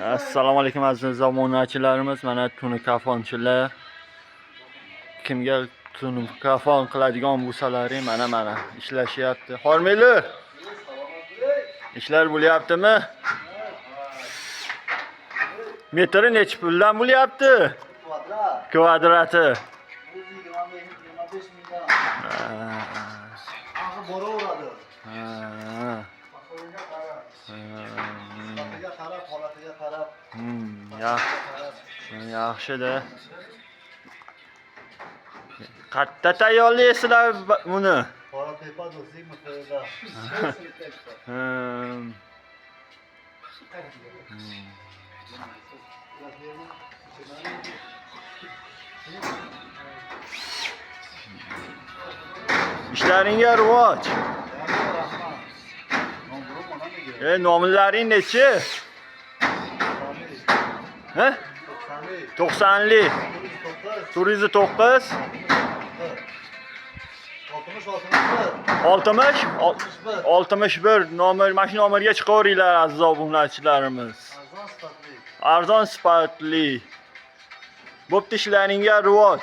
Assalomu alaykum aziz obunachilarimiz. Mana tunukaffonchilar. Kimga tunukafon qiladigan bo'lsalaring, mana ishlashyapti. Hormaylar. Ishlar bo'lyaptimi? Metri necha puldan bo'lyapti? Kvadrati. 125 mingdan. Axir boraveradi. Holatiga qarab. Yaxshi-da. Qatta tayyorlaysizlar buni? Qora tepa do'stlik miqdorida. İşlaringga rivoj. Nomlaring nechi? Ha? 90li. 409. 61 nomer, mana shu nomerga chiqaveringlar aziz obunachilarimiz. Arzon sifatli. Bo'pti, ishlaringga rivoj.